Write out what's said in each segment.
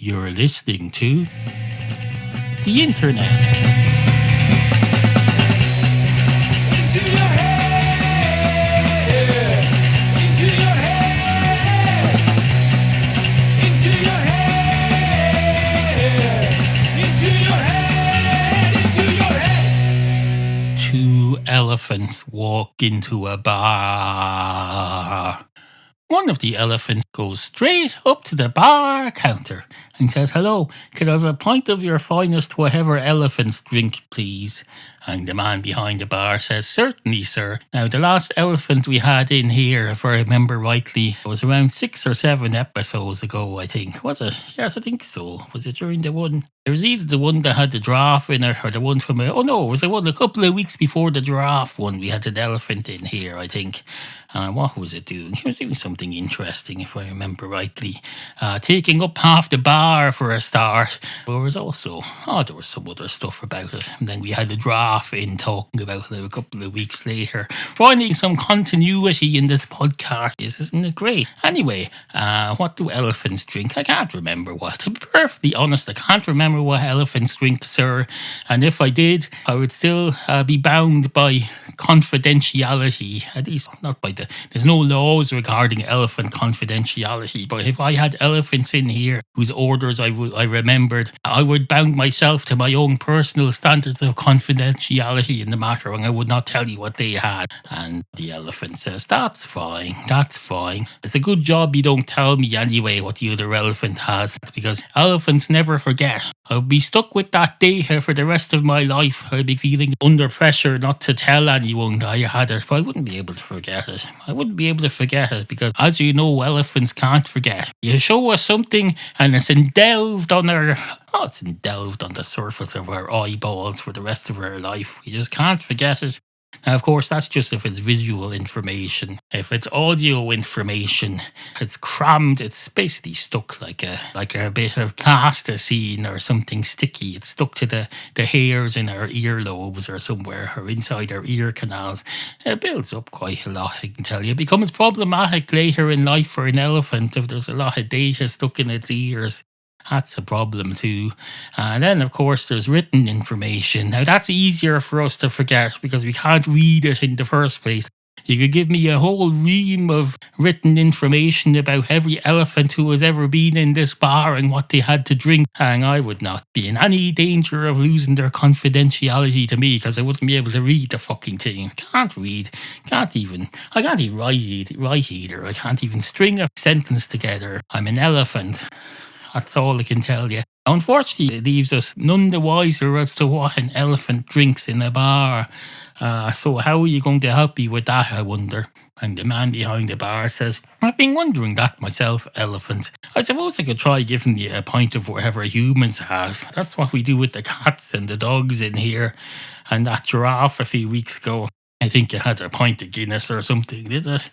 You're listening to the internet. Into your head, into your head, into your head, into your head, into your head. Two elephants walk into a bar. One of the elephants goes straight up to the bar counter and says, "Hello, could I have a pint of your finest whatever elephant's drink, please?" And the man behind the bar says, "Certainly, sir. Now, the last elephant we had in here, if I remember rightly, was around 6 or 7 episodes ago, I think. Was it? Yes, I think so. Was it during the one? It was either the one that had the giraffe in it or the one from... Oh, no, it was the one a couple of weeks before the giraffe one. We had an elephant in here, I think. What was it doing? It was doing something interesting, if I remember rightly. Taking up half the bar for a start. There was also... there was some other stuff about it. And then we had the giraffe in talking about it a couple of weeks later. Finding some continuity in this podcast, isn't it great? Anyway, what do elephants drink? I can't remember what. To be perfectly honest, I can't remember what elephants drink, sir. And if I did, I would still be bound by confidentiality. At least not by there's no laws regarding elephant confidentiality, but if I had elephants in here whose orders I remembered, I would bound myself to my own personal standards of confidentiality in the matter, and I would not tell you what they had. And the elephant says, "That's fine, that's fine. It's a good job you don't tell me anyway what the other elephant has, because elephants never forget. I'll be stuck with that data for the rest of my life. I'll be feeling under pressure not to tell anyone that I had it, but I wouldn't be able to forget it. I wouldn't be able to forget it because, as you know, elephants can't forget. You show us something and it's endelved on the surface of our eyeballs for the rest of our life. We just can't forget it. Now, of course, that's just if it's visual information. If it's audio information, it's crammed. It's basically stuck like a bit of plasticine or something sticky. It's stuck to the hairs in our earlobes or somewhere, or inside our ear canals. It builds up quite a lot, I can tell you. It becomes problematic later in life for an elephant if there's a lot of data stuck in its ears. That's a problem too. And then, of course, there's written information. Now, that's easier for us to forget because we can't read it in the first place. You could give me a whole ream of written information about every elephant who has ever been in this bar and what they had to drink, and I would not be in any danger of losing their confidentiality to me because I wouldn't be able to read the fucking thing. Can't read. I can't even write either. I can't even string a sentence together. I'm an elephant. That's all I can tell you. Unfortunately, it leaves us none the wiser as to what an elephant drinks in a bar. So how are you going to help me with that, I wonder? And the man behind the bar says, "I've been wondering that myself, elephant. I suppose I could try giving you a pint of whatever humans have. That's what we do with the cats and the dogs in here. And that giraffe a few weeks ago. I think it had a pint of Guinness or something, did it?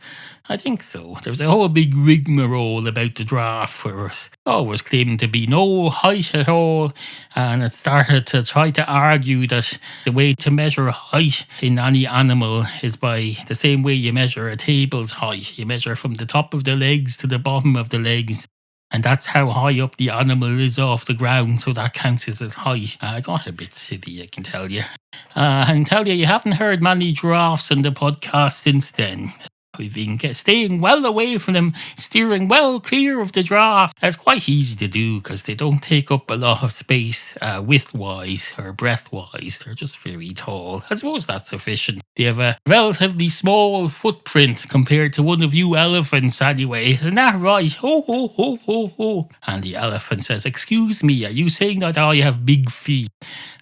I think so. There was a whole big rigmarole about the draft where it always claiming to be no height at all, and it started to try to argue that the way to measure height in any animal is by the same way you measure a table's height. You measure from the top of the legs to the bottom of the legs. And that's how high up the animal is off the ground, so that counts as height. I got a bit silly, I can tell you. And tell you, you haven't heard many giraffes on the podcast since then. We've been staying well away from them, steering well clear of the giraffe. It's quite easy to do because they don't take up a lot of space width-wise or breadth-wise. They're just very tall. I suppose that's sufficient. They have a relatively small footprint compared to one of you elephants anyway. Isn't that right? Ho, ho, ho, ho, ho. And the elephant says, "Excuse me, are you saying that I have big feet?"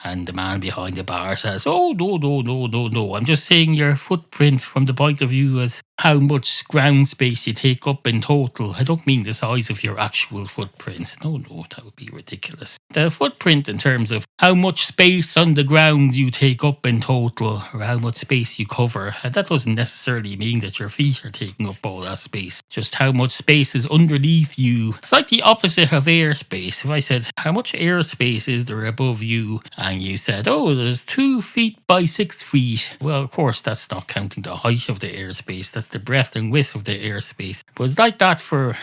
And the man behind the bar says, "Oh, no. I'm just saying your footprint from the point of view as how much ground space you take up in total. I don't mean the size of your actual footprint. No, that would be ridiculous. The footprint in terms of how much space on the ground you take up in total, or how much space you cover. And that doesn't necessarily mean that your feet are taking up all that space. Just how much space is underneath you. It's like the opposite of airspace. If I said, how much airspace is there above you? And you said, oh, there's 2 feet by 6 feet. Well, of course, that's not counting the height of the airspace. That's has the breadth and width of the airspace. But it's like that for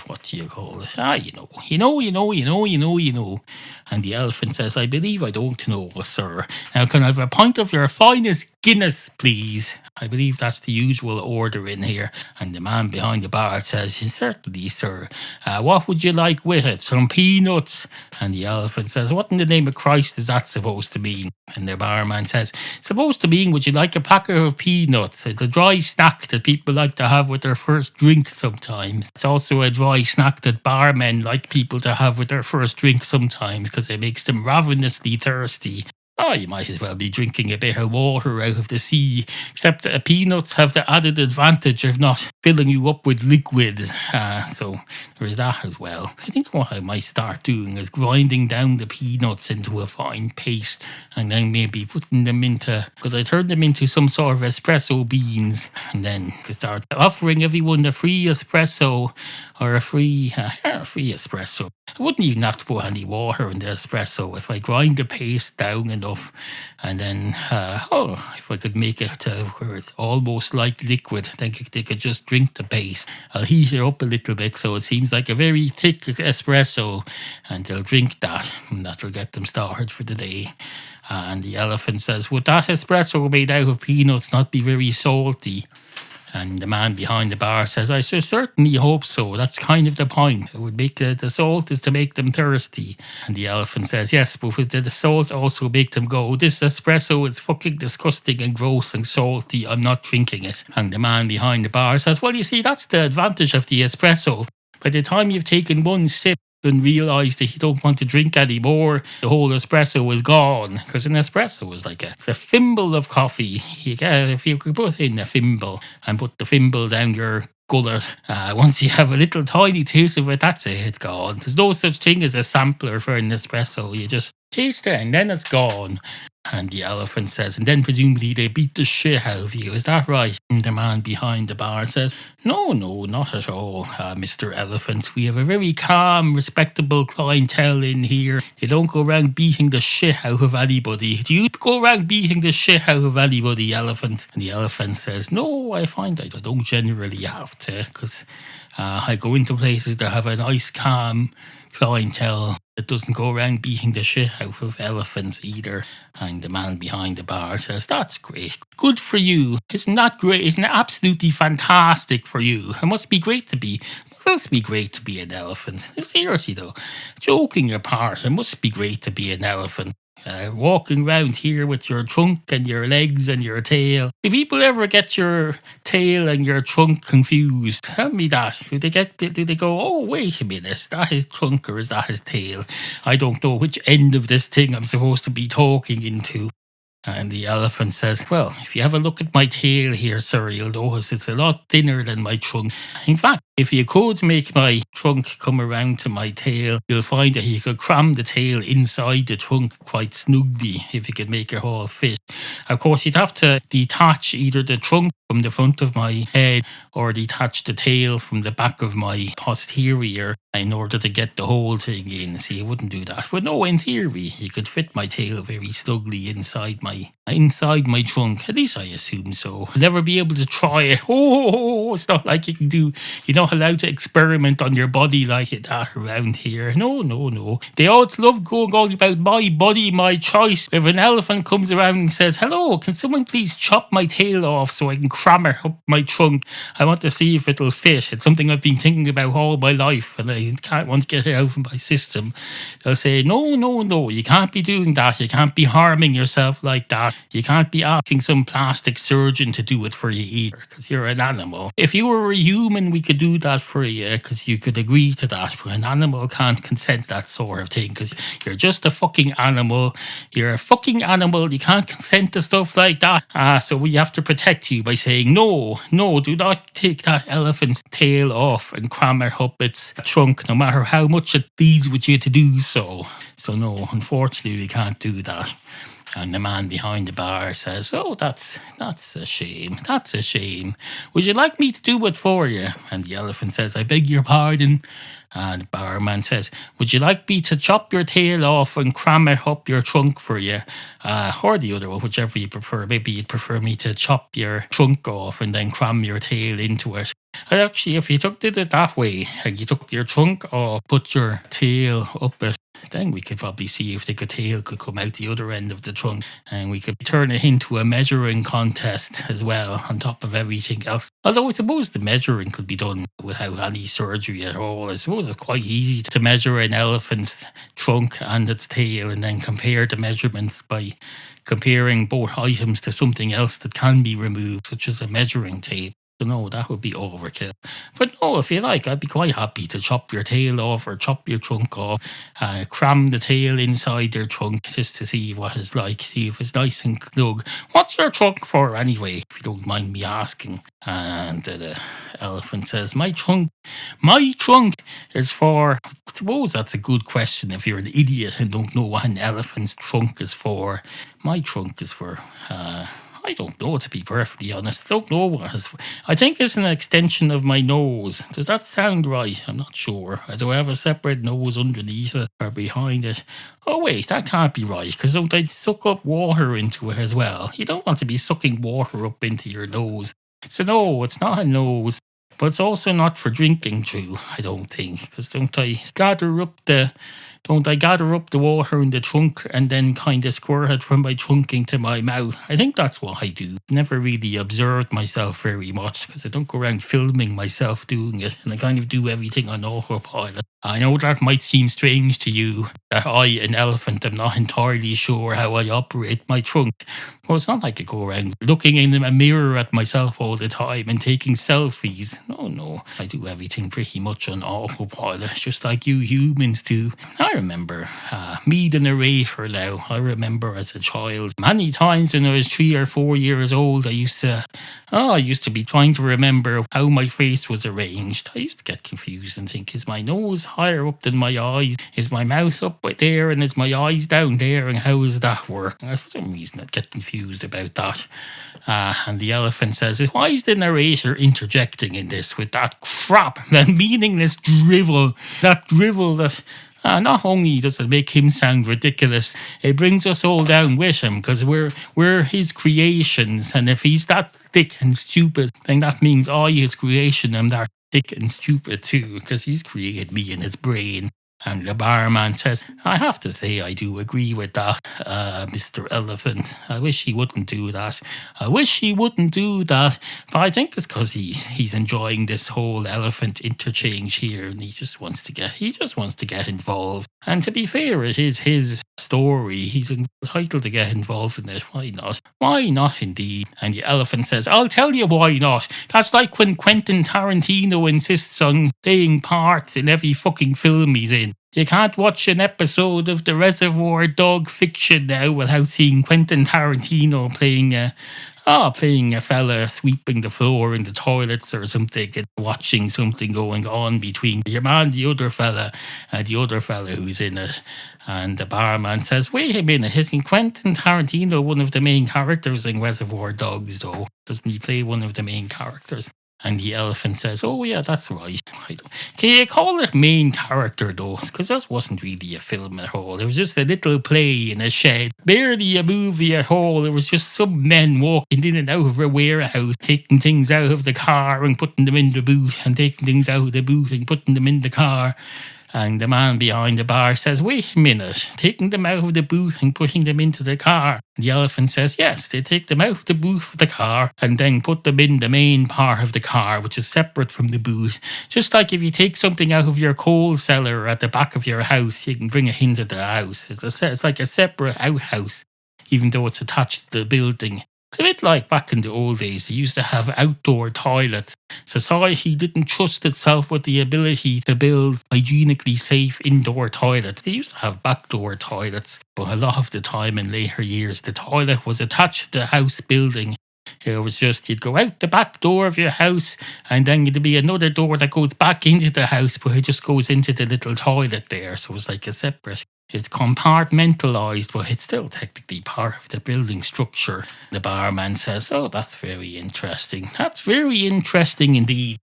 what do you call it? You know. And the elephant says, I believe I don't know, sir. Now, can I have a pint of your finest Guinness, please? I believe that's the usual order in here. And the man behind the bar says, certainly, sir. What would you like with it? Some peanuts? And the elephant says, what in the name of Christ is that supposed to mean? And the barman says, supposed to mean, would you like a packet of peanuts? It's a dry snack that people like to have with their first drink sometimes. It's also a dry snack that barmen like people to have with their first drink sometimes because it makes them ravenously thirsty. Oh, you might as well be drinking a bit of water out of the sea, except that peanuts have the added advantage of not filling you up with liquids. So there's that as well. I think what I might start doing is grinding down the peanuts into a fine paste and then maybe putting them into, because I turn them into some sort of espresso beans, and then could start offering everyone a free espresso or a free espresso. I wouldn't even have to put any water in the espresso if I grind the paste down enough, and then if I could make it to where it's almost like liquid, then they could just drink the paste. I'll heat it up a little bit so it seems like a very thick espresso, and they'll drink that, and that'll get them started for the day. And the elephant says, would that espresso made out of peanuts not be very salty? And the man behind the bar says, I certainly hope so. That's kind of the point. It would make the salt is to make them thirsty. And the elephant says, yes, but would the salt also make them go, this espresso is fucking disgusting and gross and salty. I'm not drinking it. And the man behind the bar says, well, you see, that's the advantage of the espresso. By the time you've taken one sip and realise that you don't want to drink anymore, the whole espresso is gone. Because an espresso is like a thimble of coffee. If you could put in a thimble and put the thimble down your gullet, once you have a little tiny taste of it, that's it, it's gone. There's no such thing as a sampler for an espresso. You just taste it and then it's gone. And the elephant says, and then presumably they beat the shit out of you, is that right? And the man behind the bar says, no, not at all, Mr. Elephant. We have a very calm, respectable clientele in here. They don't go around beating the shit out of anybody. Do you go around beating the shit out of anybody, elephant? And the elephant says, no, I find I don't generally have to, because I go into places that have a nice, calm clientele that doesn't go around beating the shit out of elephants either. And the man behind the bar says, that's great. Good for you. Isn't that great? Isn't it absolutely fantastic for you? It must be great to be an elephant. Seriously though, joking apart, it must be great to be an elephant. Walking around here with your trunk and your legs and your tail. Do people ever get your tail and your trunk confused? Tell me that. Do they go, oh, wait a minute, is that his trunk or is that his tail? I don't know which end of this thing I'm supposed to be talking into. And the elephant says, well, if you have a look at my tail here, sir, you'll notice it's a lot thinner than my trunk. In fact, if you could make my trunk come around to my tail, you'll find that you could cram the tail inside the trunk quite snugly if you could make it all fit. Of course, you'd have to detach either the trunk from the front of my head or detach the tail from the back of my posterior in order to get the whole thing in. So you wouldn't do that. But no, in theory, you could fit my tail very snugly inside my trunk. At least I assume so. I'll never be able to try it. Oh, it's not like you're not allowed to experiment on your body like that around here. No. They always love going on about my body, my choice. If an elephant comes around and says, hello, can someone please chop my tail off so I can cram it up my trunk? I want to see if it'll fit. It's something I've been thinking about all my life and I can't want to get it out of my system. They'll say, no, you can't be doing that. You can't be harming yourself like that. You can't be asking some plastic surgeon to do it for you either, because you're an animal. If you were a human, we could do that for you, because you could agree to that, but an animal can't consent that sort of thing, because you're just a fucking animal. You're a fucking animal. You can't consent to stuff like that. So we have to protect you by saying, no, do not take that elephant's tail off and cram it up its trunk, no matter how much it pleases with you to do so. So no, unfortunately we can't do that. And the man behind the bar says, oh, that's a shame. That's a shame. Would you like me to do it for you? And the elephant says, I beg your pardon. And the barman says, would you like me to chop your tail off and cram it up your trunk for you? Or the other one, whichever you prefer. Maybe you'd prefer me to chop your trunk off and then cram your tail into it. And actually, if you did it that way, and you took your trunk off, put your tail up it, then we could probably see if the tail could come out the other end of the trunk, and we could turn it into a measuring contest as well on top of everything else. Although I suppose the measuring could be done without any surgery at all. I suppose it's quite easy to measure an elephant's trunk and its tail and then compare the measurements by comparing both items to something else that can be removed, such as a measuring tape. So no, that would be overkill. But no, if you like, I'd be quite happy to chop your tail off or chop your trunk off, cram the tail inside your trunk just to see what it's like, see if it's nice and snug. What's your trunk for anyway, if you don't mind me asking? And the elephant says, my trunk is for, I suppose that's a good question if you're an idiot and don't know what an elephant's trunk is for. My trunk is for, I don't know, to be perfectly honest. I don't know what it's for. I think it's an extension of my nose. Does that sound right? I'm not sure. Do I have a separate nose underneath it or behind it? Oh wait, that can't be right, because don't I suck up water into it as well? You don't want to be sucking water up into your nose. So no, it's not a nose. But it's also not for drinking through, I don't think. Because don't I gather up the water in the trunk and then kind of squirt it from my trunk into my mouth? I think that's what I do. Never really observed myself very much because I don't go around filming myself doing it, and I kind of do everything on autopilot. I know that might seem strange to you, that I, an elephant, am not entirely sure how I operate my trunk. Well, it's not like I go around looking in a mirror at myself all the time and taking selfies. No, I do everything pretty much on autopilot, just like you humans do. I remember me, the narrator now. I remember as a child, many times when I was 3 or 4 years old, I used to be trying to remember how my face was arranged. I used to get confused and think, is my nose higher up than my eyes? Is my mouth up there and is my eyes down there? And how does that work? And for some reason I'd get confused about that. And the elephant says, why is the narrator interjecting in this with that crap, that meaningless drivel, that not only does it make him sound ridiculous, it brings us all down with him, because we're his creations, and if he's that thick and stupid, then that means I, his creation, am that thick and stupid too, because he's created me in his brain. And the barman says, I have to say I do agree with that, Mr. Elephant. I wish he wouldn't do that. But I think it's because he's enjoying this whole elephant interchange here, and he just wants to get involved. And to be fair, it is his story. He's entitled to get involved in it. Why not? Why not, indeed? And the elephant says, I'll tell you why not. That's like when Quentin Tarantino insists on playing parts in every fucking film he's in. You can't watch an episode of the Reservoir Dog fiction now without seeing Quentin Tarantino playing a fella sweeping the floor in the toilets or something, and watching something going on between your man, the other fella, and the other fella who's in it. And the barman says, wait a minute, isn't Quentin Tarantino one of the main characters in Reservoir Dogs, though? Doesn't he play one of the main characters? And the elephant says, oh yeah, that's right. Can you call it main character though? Because that wasn't really a film at all. It was just a little play in a shed. Barely a movie at all. It was just some men walking in and out of a warehouse, taking things out of the car and putting them in the boot, and taking things out of the boot and putting them in the car. And the man behind the bar says, wait a minute, taking them out of the boot and putting them into the car? The elephant says, yes, they take them out of the boot of the car and then put them in the main part of the car, which is separate from the boot. Just like if you take something out of your coal cellar at the back of your house, you can bring it into the house. It's like a separate outhouse, even though it's attached to the building. It's a bit like back in the old days, they used to have outdoor toilets. Society didn't trust itself with the ability to build hygienically safe indoor toilets. They used to have backdoor toilets, but a lot of the time in later years, the toilet was attached to the house building. It was just, you'd go out the back door of your house, and then there'd be another door that goes back into the house, but it just goes into the little toilet there. So it's like a separate. It's compartmentalized, but it's still technically part of the building structure. The barman says, oh, that's very interesting. That's very interesting indeed.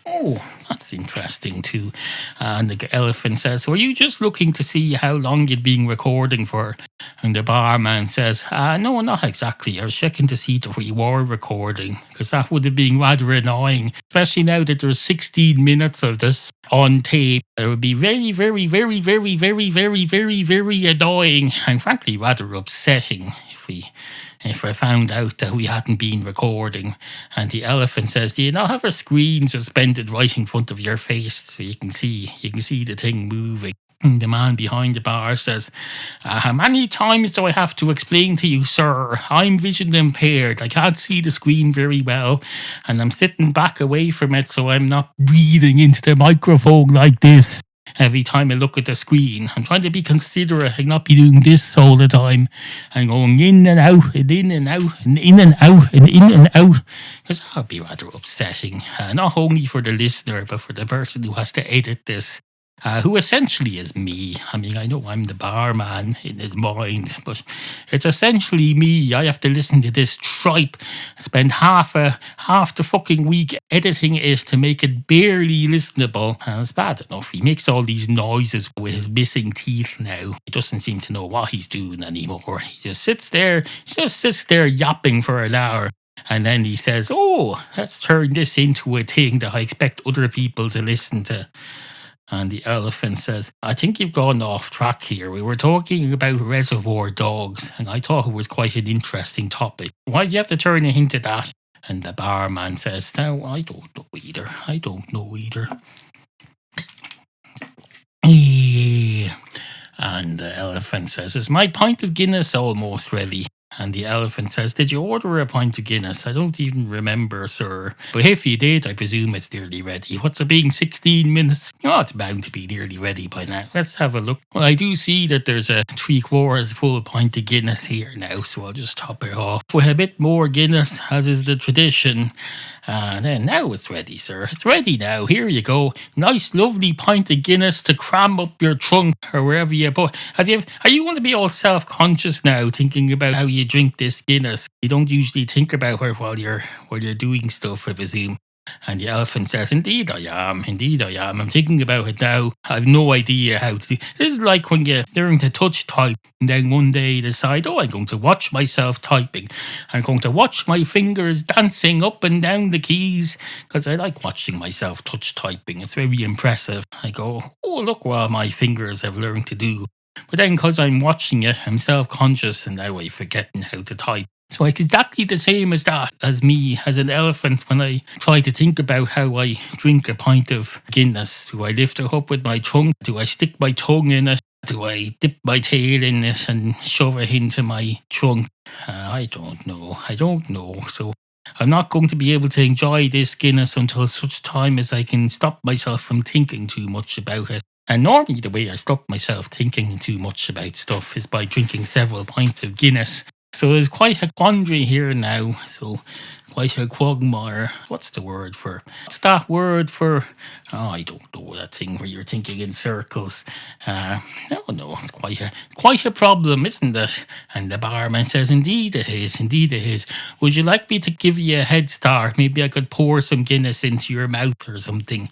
Oh, that's interesting too. And the elephant says, were you just looking to see how long you'd been recording for? And the barman says, no, not exactly. I was checking to see if we were recording, because that would have been rather annoying, especially now that there's 16 minutes of this on tape. It would be very, very, very, very, very, very, very, very annoying, and frankly rather upsetting if I found out that we hadn't been recording. And the elephant says, do you not have a screen suspended right in front of your face so you can see the thing moving? And the man behind the bar says, how many times do I have to explain to you, sir? I'm vision impaired. I can't see the screen very well, and I'm sitting back away from it so I'm not breathing into the microphone like this every time I look at the screen. I'm trying to be considerate and not be doing this all the time and going in and out and in and out and in and out and in and out, because that would be rather upsetting, not only for the listener but for the person who has to edit this. Who essentially is me. I mean, I know I'm the barman in his mind, but it's essentially me. I have to listen to this tripe, spend half the fucking week editing it to make it barely listenable, and it's bad enough. He makes all these noises with his missing teeth now. He doesn't seem to know what he's doing anymore. He just sits there yapping for an hour. And then he says, oh, let's turn this into a thing that I expect other people to listen to. And the elephant says, I think you've gone off track here. We were talking about Reservoir Dogs, and I thought it was quite an interesting topic. Why do you have to turn it into that? And the barman says, no, I don't know either. And the elephant says, is my pint of Guinness almost ready? And the elephant says, did you order a pint of Guinness? I don't even remember, sir. But if you did, I presume it's nearly ready. What's it being 16 minutes? Oh, it's bound to be nearly ready by now. Let's have a look. Well, I do see that there's a 3/4 full pint of Guinness here now, so I'll just top it off with a bit more Guinness, as is the tradition. And then now it's ready, sir. It's ready now. Here you go. Nice, lovely pint of Guinness to cram up your trunk or wherever you put. Are you going to be all self-conscious now, thinking about how you drink this Guinness? You don't usually think about it while you're doing stuff, I presume. And the elephant says, indeed I am. I'm thinking about it now. I've no idea how to do. This is like when you learn to touch type and then one day you decide, oh, I'm going to watch myself typing. I'm going to watch my fingers dancing up and down the keys, because I like watching myself touch typing. It's very impressive. I go, oh, look what my fingers have learned to do. But then because I'm watching it, I'm self-conscious and now I'm forgetting how to type. So it's exactly the same as that, as me, as an elephant, when I try to think about how I drink a pint of Guinness. Do I lift it up with my tongue? Do I stick my tongue in it? Do I dip my tail in it and shove it into my trunk? I don't know. So I'm not going to be able to enjoy this Guinness until such time as I can stop myself from thinking too much about it. And normally the way I stop myself thinking too much about stuff is by drinking several pints of Guinness. So there's quite a quandary here now. So quite a quagmire. What's the word for? What's that word for? Oh, I don't know, that thing where you're thinking in circles. No, it's quite a problem, isn't it? And the barman says, indeed it is. Would you like me to give you a head start? Maybe I could pour some Guinness into your mouth or something.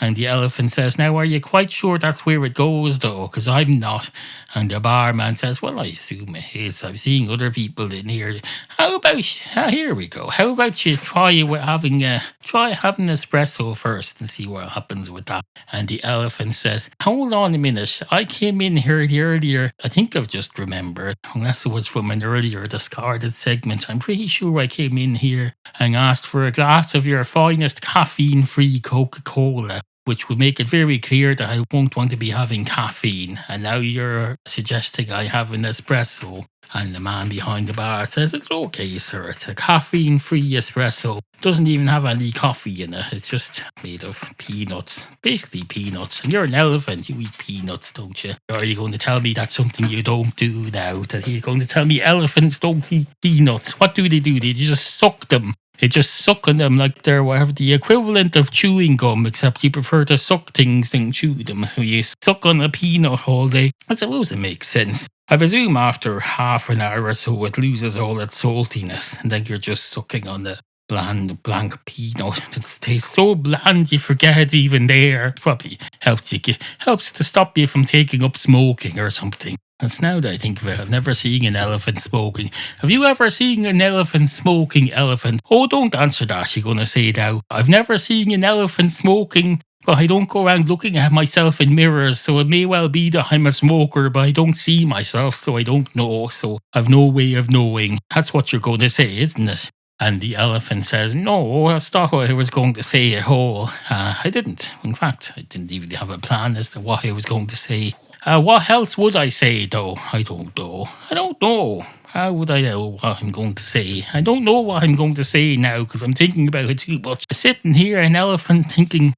And the elephant says, now are you quite sure that's where it goes though? Because I'm not. And the barman says, well, I assume it is. I've seen other people in here. How about, here we go. How about you try having espresso first and see what happens with that. And the elephant says, hold on a minute. I came in here earlier. I think I've just remembered. Unless it was from an earlier discarded segment. I'm pretty sure I came in here and asked for a glass of your finest caffeine-free Coca-Cola, which would make it very clear that I won't want to be having caffeine. And now you're suggesting I have an espresso. And the man behind the bar says, it's okay, sir. It's a caffeine-free espresso. It doesn't even have any coffee in it. It's just made of peanuts. Basically peanuts. And you're an elephant. You eat peanuts, don't you? Or are you going to tell me that's something you don't do now? That you're going to tell me elephants don't eat peanuts? What do? They just suck them. They just suck on them like they're whatever the equivalent of chewing gum, except you prefer to suck things than chew them. So you suck on a peanut all day. I suppose it makes sense. I presume after half an hour or so it loses all its saltiness, and then you're just sucking on the bland blank peanut. It tastes so bland you forget it's even there. Probably helps to stop you from taking up smoking or something. That's now that I think of it, I've never seen an elephant smoking. Have you ever seen an elephant smoking elephant? Oh, don't answer that, you're going to say now. I've never seen an elephant smoking, but I don't go around looking at myself in mirrors, so it may well be that I'm a smoker, but I don't see myself, so I don't know, so I've no way of knowing. That's what you're going to say, isn't it? And the elephant says, no, that's not what I was going to say at all. I didn't. In fact, I didn't even have a plan as to what I was going to say. What else would I say, though? I don't know. How would I know what I'm going to say? I don't know what I'm going to say now because I'm thinking about it too much. Sitting here, an elephant, thinking,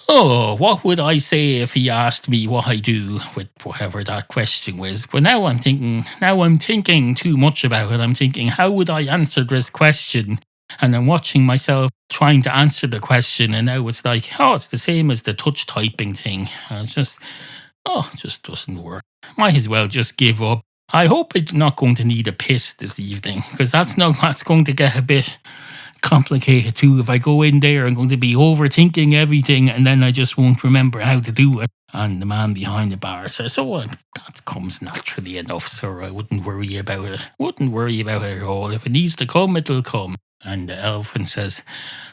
oh, what would I say if he asked me what I do with whatever that question was? But now I'm thinking too much about it. I'm thinking, how would I answer this question? And I'm watching myself trying to answer the question, and now it's like, oh, it's the same as the touch typing thing. It just doesn't work. Might as well just give up. I hope I'm not going to need a piss this evening, because that's going to get a bit complicated too. If I go in there, I'm going to be overthinking everything, and then I just won't remember how to do it. And the man behind the bar says, oh, that comes naturally enough, sir. I wouldn't worry about it. At all. If it needs to come, it'll come. And the elephant says,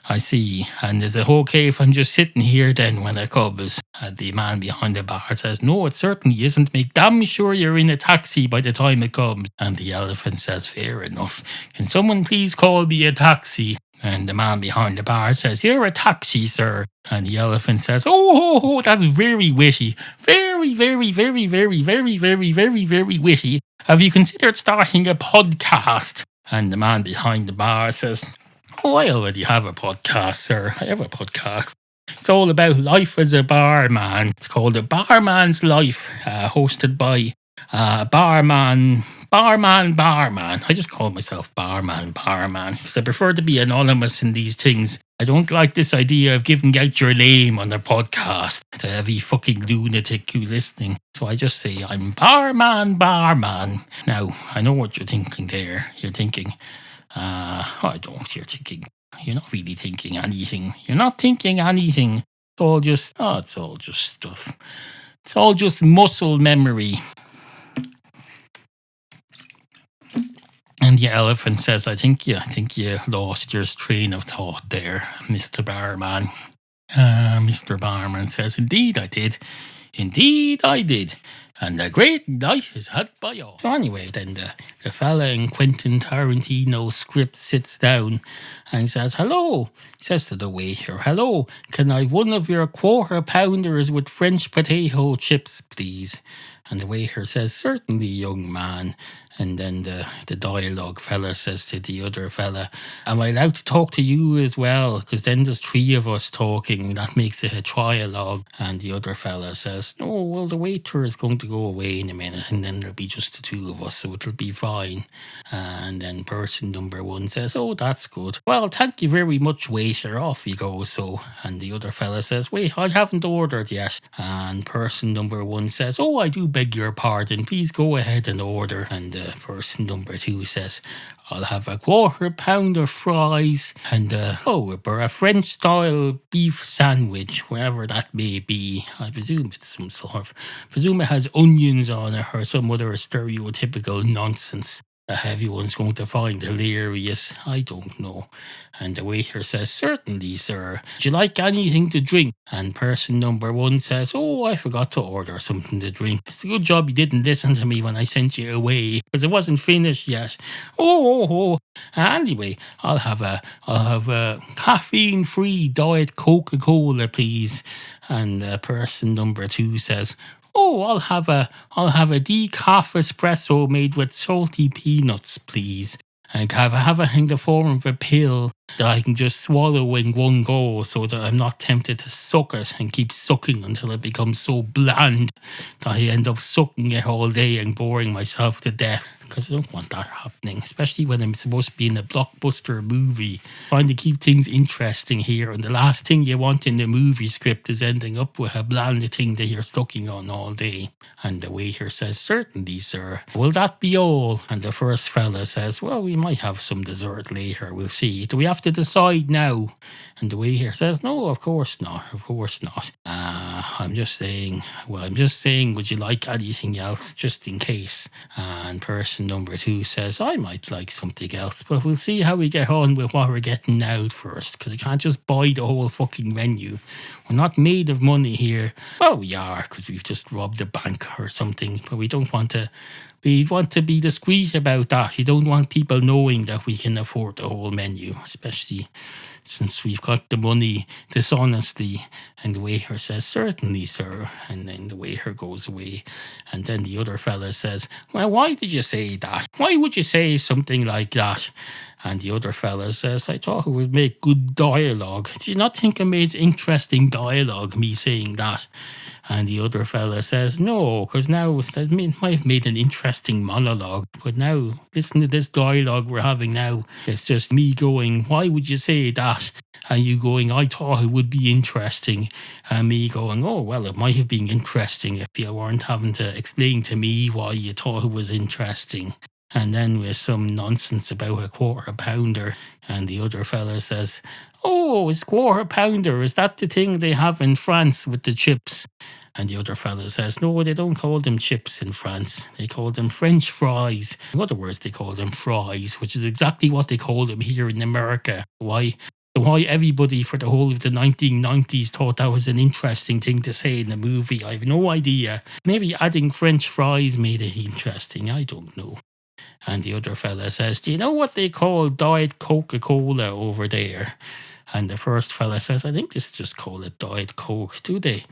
I see. And is it okay if I'm just sitting here then when it comes? And the man behind the bar says, no, it certainly isn't. Make damn sure you're in a taxi by the time it comes. And the elephant says, fair enough. Can someone please call me a taxi? And the man behind the bar says, you're a taxi, sir. And the elephant says, oh, that's very witty. Very, very, very, very, very, very, very, very witty. Have you considered starting a podcast? And the man behind the bar says, oh, I already have a podcast, sir. I have a podcast. It's all about life as a barman. It's called The Barman's Life, hosted by Barman. I just call myself Barman, because I prefer to be anonymous in these things. I don't like this idea of giving out your name on the podcast to every fucking lunatic who's listening. So I just say, I'm Barman. Now, I know what you're thinking there. You're thinking, you're not really thinking anything. You're not thinking anything. It's all just stuff. It's all just muscle memory. And the elephant says, I think you lost your train of thought there, Mr. Barman. Mr. Barman says, indeed I did. And a great night is had by all. So anyway, then the fella in Quentin Tarantino script sits down and says, hello. He says to the waiter, hello, can I have one of your quarter pounders with French potato chips, please? And the waiter says, certainly, young man. And then the dialogue fella says to the other fella, am I allowed to talk to you as well? Because then there's three of us talking. That makes it a trialogue. And the other fella says, no, well, the waiter is going to go away in a minute. And then there'll be just the two of us, so it'll be fine. And then person number one says, oh, that's good. Well, thank you very much, waiter. Off you go. So, and the other fella says, wait, I haven't ordered yet. And person number one says, oh, I do beg your pardon. Please go ahead and order. And person number two says, I'll have a quarter pound of fries and a French style beef sandwich, wherever that may be. I presume it's presume it has onions on it or some other stereotypical nonsense that everyone's going to find hilarious. I don't know. And the waiter says, certainly, sir. Would you like anything to drink? And person number one says, oh, I forgot to order something to drink. It's a good job you didn't listen to me when I sent you away, because it wasn't finished yet. Anyway, I'll have a caffeine-free Diet Coca-Cola, please. And person number two says, oh, I'll have a decaf espresso made with salty peanuts, please. And have it in the form of a pill that I can just swallow in one go so that I'm not tempted to suck it and keep sucking until it becomes so bland that I end up sucking it all day and boring myself to death. Because I don't want that happening, especially when I'm supposed to be in a blockbuster movie. Trying to keep things interesting here, and the last thing you want in the movie script is ending up with a bland thing that you're sucking on all day. And the waiter says, certainly, sir. Will that be all? And the first fella says, well, we might have some dessert later, we'll see. Do we have have to decide now. And the waiter says, no, of course not. Of course not. I'm just saying, would you like anything else just in case? And person number 2 says, I might like something else, but we'll see how we get on with what we're getting now first, because you can't just buy the whole fucking menu. We're not made of money here. Well, we are, because we've just robbed a bank or something, but we don't want to. We want to be discreet about that. You don't want people knowing that we can afford the whole menu, especially since we've got the money dishonestly. And the waiter says, certainly, sir. And then the waiter goes away. And then the other fella says, well, why did you say that? Why would you say something like that? And the other fella says, I thought it would make good dialogue. Did you not think it made interesting dialogue, me saying that? And the other fella says, no, because now that might have made an interesting monologue. But now, listen to this dialogue we're having now. It's just me going, why would you say that? And you going, I thought it would be interesting. And me going, oh, well, it might have been interesting if you weren't having to explain to me why you thought it was interesting. And then with some nonsense about a quarter pounder. And the other fella says, oh, it's quarter pounder. Is that the thing they have in France with the chips? And the other fella says, no, they don't call them chips in France. They call them French fries. In other words, they call them fries, which is exactly what they call them here in America. Why everybody for the whole of the 1990s thought that was an interesting thing to say in the movie, I have no idea. Maybe adding French fries made it interesting. I don't know. And the other fella says, do you know what they call Diet Coca-Cola over there? And the first fella says, I think they just call it Diet Coke, do they?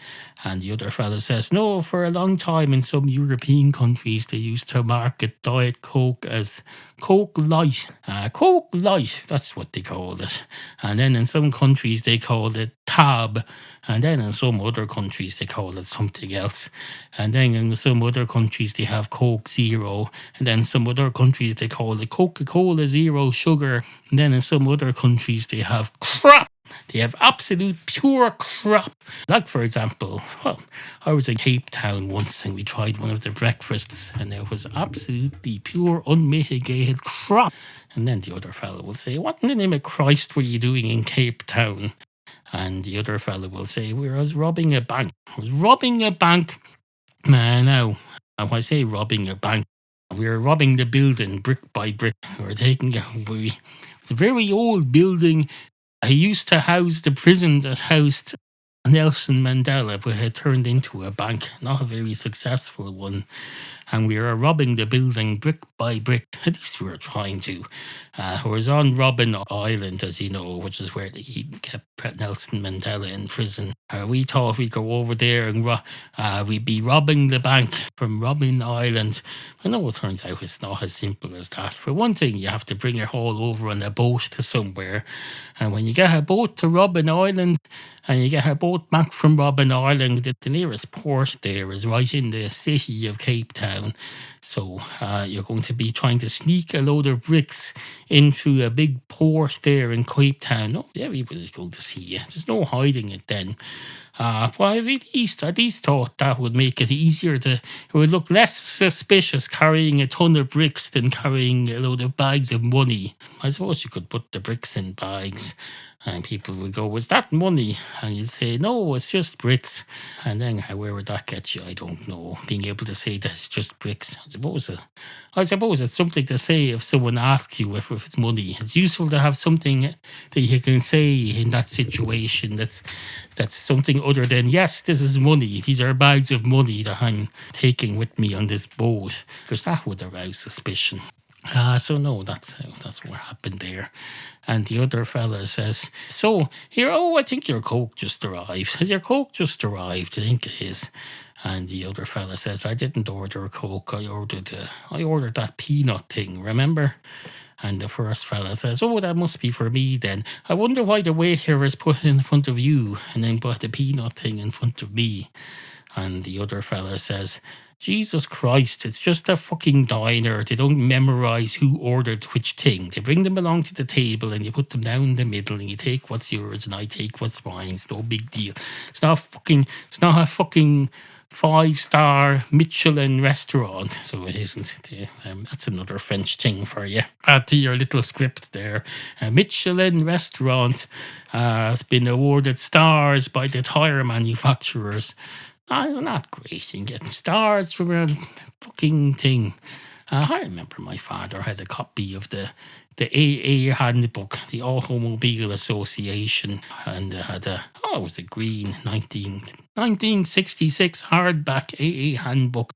And the other fella says, no, for a long time in some European countries, they used to market Diet Coke as Coke Light. Coke Light, that's what they called it. And then in some countries, they called it Tab. And then in some other countries, they call it something else. And then in some other countries, they have Coke Zero. And then some other countries, they call it Coca-Cola Zero Sugar. And then in some other countries, they have crap. They have absolute pure crap. Like, for example, well, I was in Cape Town once and we tried one of the breakfasts and there was absolutely pure, unmitigated crap. And then the other fellow will say, what in the name of Christ were you doing in Cape Town? And the other fellow will say, well, I was robbing a bank. I was robbing a bank. Now, when I say robbing a bank, we were robbing the building brick by brick. We were taking it's a very old building. I used to house the prison that housed Nelson Mandela, but it turned into a bank, not a very successful one. And we were robbing the building brick by brick. At least we were trying to. It was on Robben Island, as you know, which is where they kept Nelson Mandela in prison. We thought we'd go over there and we'd be robbing the bank from Robben Island. I know it turns out it's not as simple as that. For one thing, you have to bring it all over on a boat to somewhere. And when you get a boat to Robben Island, and you get a boat back from Robben Island, the nearest port there is right in the city of Cape Town. So you're going to be trying to sneak a load of bricks in through a big port there in Cape Town. Oh, everybody's going to see you. There's no hiding it then. But I at least thought that would make it easier it would look less suspicious carrying a ton of bricks than carrying a load of bags of money. I suppose you could put the bricks in bags and people would go, was that money? And you'd say, no, it's just bricks. And then where would that get you? I don't know. Being able to say that it's just bricks. I suppose it's something to say if someone asks you if it's money. It's useful to have something that you can say in that situation that's something other than, yes, this is money. These are bags of money that I'm taking with me on this boat. Because that would arouse suspicion. So no, that's what happened there. And the other fella says, so here, I think your Coke just arrived. Has your Coke just arrived? I think it is. And the other fella says, I didn't order a Coke. I ordered that peanut thing, remember? And the first fella says, oh, that must be for me then. I wonder why the waiter is put in front of you and then put the peanut thing in front of me. And the other fella says, Jesus Christ, it's just a fucking diner. They don't memorize who ordered which thing. They bring them along to the table and you put them down in the middle and you take what's yours and I take what's mine. It's no big deal. It's not a fucking 5-star Michelin restaurant. So it isn't. That's another French thing for you. Add to your little script there. A Michelin restaurant has been awarded stars by the tire manufacturers. Isn't that great? You can get stars for a fucking thing. I remember my father had a copy of the AA handbook, the Automobile Association, and had it was a green 1966 hardback AA handbook,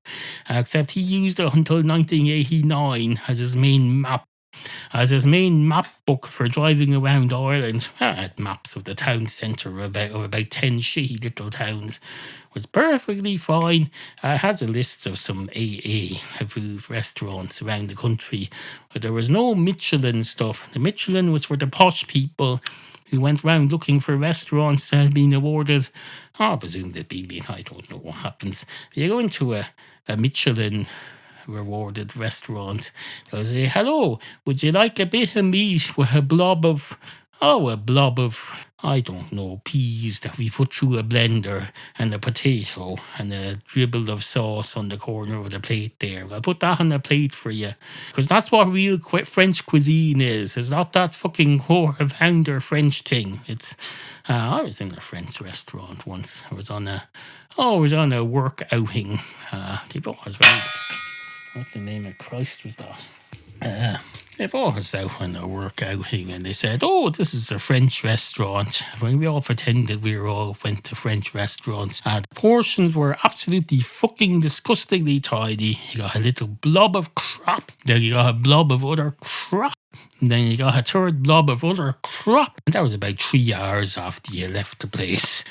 except he used it until 1989 as his main map book for driving around Ireland. It had maps of the town centre of about 10 shitty little towns. Was perfectly fine. It has a list of some AA approved restaurants around the country, but there was no Michelin stuff. The Michelin was for the posh people who went round looking for restaurants that had been awarded. I presume they'd be, I don't know what happens. You go into a Michelin rewarded restaurant, they'll say, hello, would you like a bit of meat with a blob of, I don't know, peas that we put through a blender, and a potato and a dribble of sauce on the corner of the plate there. I'll put that on the plate for you. Because that's what real French cuisine is. It's not that fucking pounder French thing. It's, I was in a French restaurant once. I was on a work outing. They've always right. What the name of Christ was that? They brought us out on a work outing and they said, oh, this is a French restaurant. When we all pretended we all went to French restaurants. And the portions were absolutely fucking disgustingly tidy. You got a little blob of crap. Then you got a blob of other crap. And then you got a third blob of other crap. And that was about 3 hours after you left the place.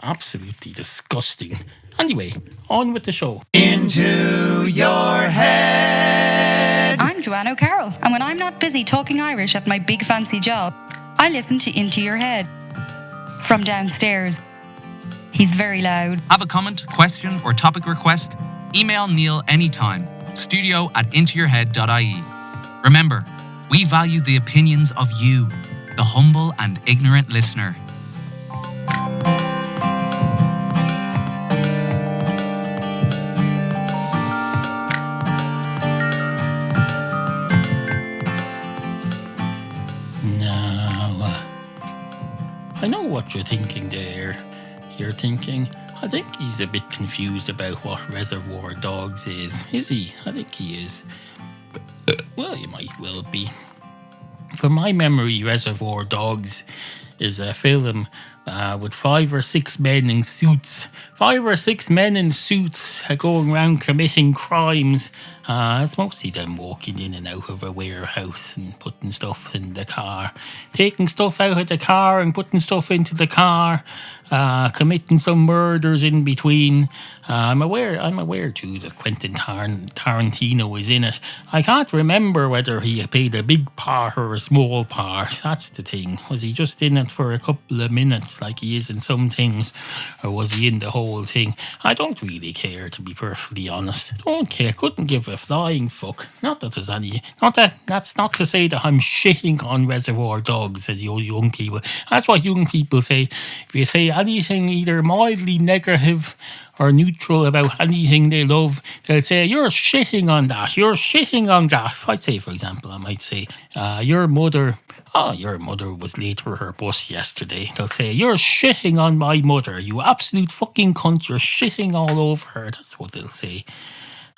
Absolutely disgusting. Anyway, on with the show. Into your head. I'm Joanne O'Carroll, and when I'm not busy talking Irish at my big fancy job, I listen to Into Your Head. From downstairs. He's very loud. Have a comment, question, or topic request? Email Neal anytime. studio@intoyourhead.ie. Remember, we value the opinions of you, the humble and ignorant listener. I know what you're thinking there. You're thinking, I think he's a bit confused about what Reservoir Dogs is. Is he? I think he is. Well, you might well be. From my memory, Reservoir Dogs is a film with 5 or 6 men in suits. 5 or 6 men in suits going around committing crimes. It's mostly them walking in and out of a warehouse and putting stuff in the car. Taking stuff out of the car and putting stuff into the car. Committing some murders in between. I'm aware too that Quentin Tarantino is in it. I can't remember whether he played a big part or a small part. That's the thing. Was he just in it for a couple of minutes like he is in some things? Or was he in the whole thing? I don't really care, to be perfectly honest. Don't care. Couldn't give a flying fuck. Not that there's any... That's not to say that I'm shitting on Reservoir Dogs, as you young people. That's what young people say. If you say anything either mildly negative or neutral about anything they love, they'll say, you're shitting on that, you're shitting on that. If I say, for example, I might say, your mother was late for her bus yesterday. They'll say, you're shitting on my mother, you absolute fucking cunt, you're shitting all over her. That's what they'll say.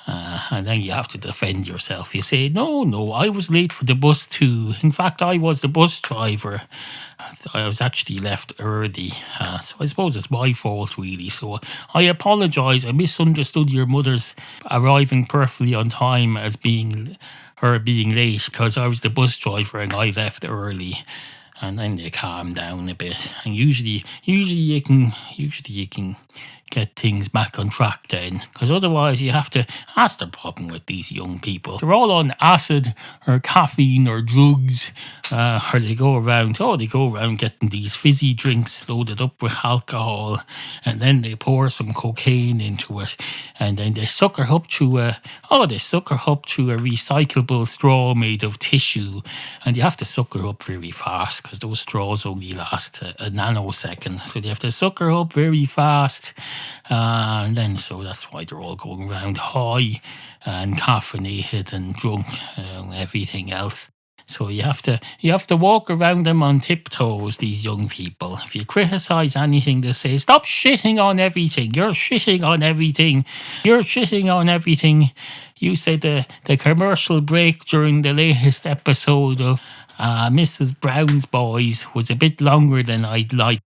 And then you have to defend yourself. You say, no, I was late for the bus too. In fact, I was the bus driver. So I was actually left early. So I suppose it's my fault, really. So I apologise. I misunderstood your mother's arriving perfectly on time as being her being late, because I was the bus driver and I left early. And then they calm down a bit. And usually you can get things back on track then, because otherwise you have to... That's the problem with these young people. They're all on acid or caffeine or drugs, Or they go around getting these fizzy drinks loaded up with alcohol, and then they pour some cocaine into it, and then they sucker up through a recyclable straw made of tissue, and you have to sucker up very fast because those straws only last a nanosecond, so they have to sucker up very fast, and then so that's why they're all going around high and caffeinated and drunk and everything else. So you have to walk around them on tiptoes, these young people. If you criticise anything, they say, stop shitting on everything. You're shitting on everything. You're shitting on everything. You said the commercial break during the latest episode of Mrs. Brown's Boys was a bit longer than I'd like.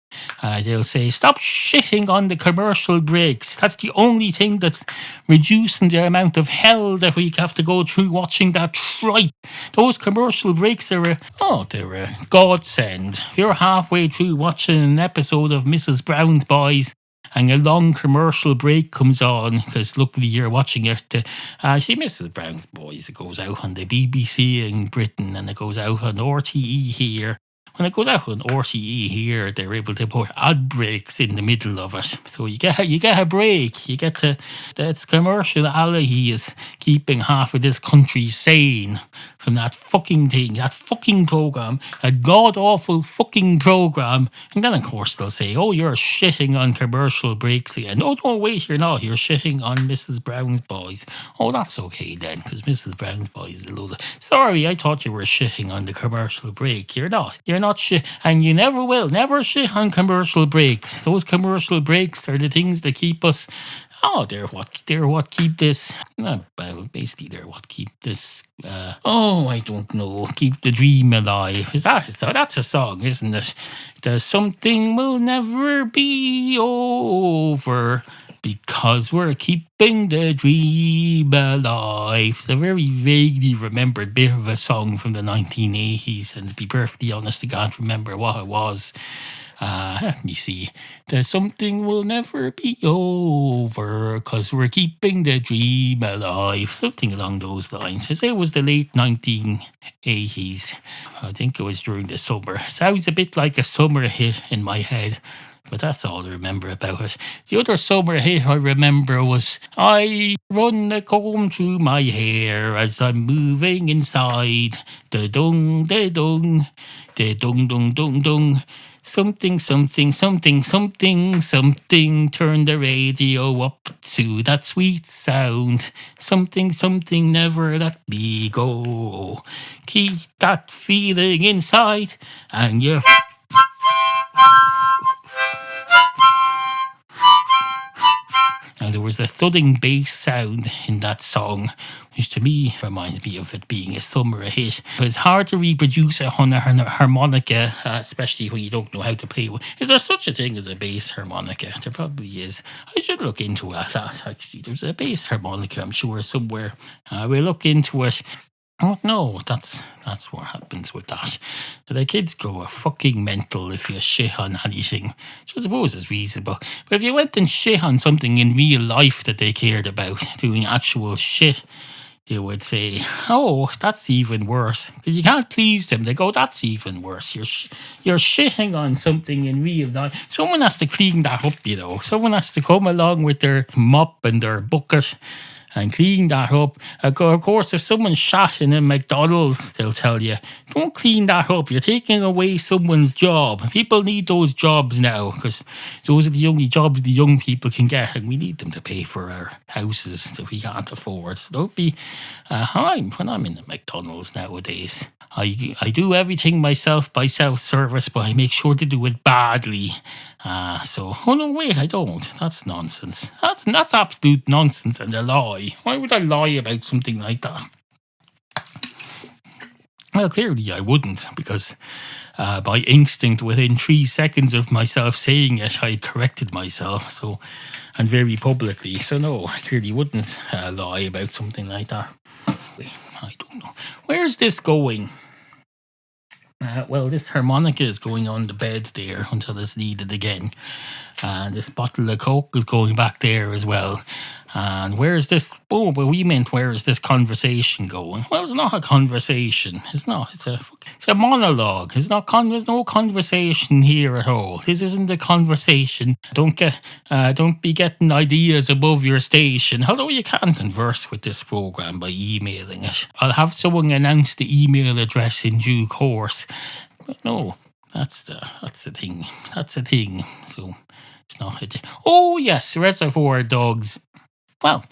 They'll say, stop shitting on the commercial breaks. That's the only thing that's reducing the amount of hell that we have to go through watching that tripe. Those commercial breaks are a godsend. If you're halfway through watching an episode of Mrs. Brown's Boys and a long commercial break comes on, because luckily you're watching it. See, Mrs. Brown's Boys, it goes out on the BBC in Britain and it goes out on RTE here. When it goes out on RTE here, they're able to put ad breaks in the middle of it. So you get a break. You get to... That's commerciality is keeping half of this country sane from that fucking thing, that fucking programme, that god-awful fucking programme. And then, of course, they'll say, oh, you're shitting on commercial breaks again. Oh, no, wait, you're not. You're shitting on Mrs. Brown's Boys. Oh, that's okay then, because Mrs. Brown's Boys is a load of... Sorry, I thought you were shitting on the commercial break. You're not. You're not shit, and you never will. Never shit on commercial breaks. Those commercial breaks are the things that keep us... they're what keep this... basically, they're what keep this... I don't know. Keep the dream alive. That's a song, isn't it? The something will never be over because we're keeping the dream alive. It's a very vaguely remembered bit of a song from the 1980s, and to be perfectly honest, I can't remember what it was. Let me see. The something will never be over because we're keeping the dream alive. Something along those lines. I say it was the late 1980s. I think it was during the summer. Sounds a bit like a summer hit in my head, but that's all I remember about it. The other summer hit I remember was I run a comb through my hair as I'm moving inside. Da-dung, da-dung, da-dung, dung, dung, dung. Something, something, something, something, something. Turn the radio up to that sweet sound. Something, something, never let me go. Keep that feeling inside and you... Now, there was a thudding bass sound in that song, which to me reminds me of it being a summer hit. But it's hard to reproduce it on a harmonica, especially when you don't know how to play one. Is there such a thing as a bass harmonica? There probably is. I should look into that, actually. There's a bass harmonica, I'm sure, somewhere. We'll look into it. Oh no, that's what happens with that. The kids go fucking mental if you shit on anything, which I suppose is reasonable. But if you went and shit on something in real life that they cared about, doing actual shit, they would say, oh, that's even worse. Because you can't please them. They go, that's even worse. You're shitting on something in real life. Someone has to clean that up, you know. Someone has to come along with their mop and their bucket and clean that up. Of course, if someone's shot in a McDonald's, they'll tell you, don't clean that up. You're taking away someone's job. People need those jobs now because those are the only jobs the young people can get, and we need them to pay for our houses that we can't afford. So don't be... when I'm in the McDonald's nowadays, I do everything myself by self-service, but I make sure to do it badly. Oh no, wait, I don't. That's nonsense. That's absolute nonsense and a lie. Why would I lie about something like that? Well, clearly I wouldn't, because by instinct, within 3 seconds of myself saying it, I had corrected myself, and very publicly. So no, I clearly wouldn't lie about something like that. Wait, I don't know. Where's this going? Well, this harmonica is going on the bed there until it's needed again. And this bottle of Coke is going back there as well. And where's this? Oh, but we meant where is this conversation going? Well, it's not a conversation. It's not. It's a monologue. It's not. There's no conversation here at all. This isn't a conversation. Don't be getting ideas above your station. Although you can converse with this program by emailing it. I'll have someone announce the email address in due course. But no, that's the thing. That's the thing. So it's not a thing. Oh yes, Reservoir Dogs. Well,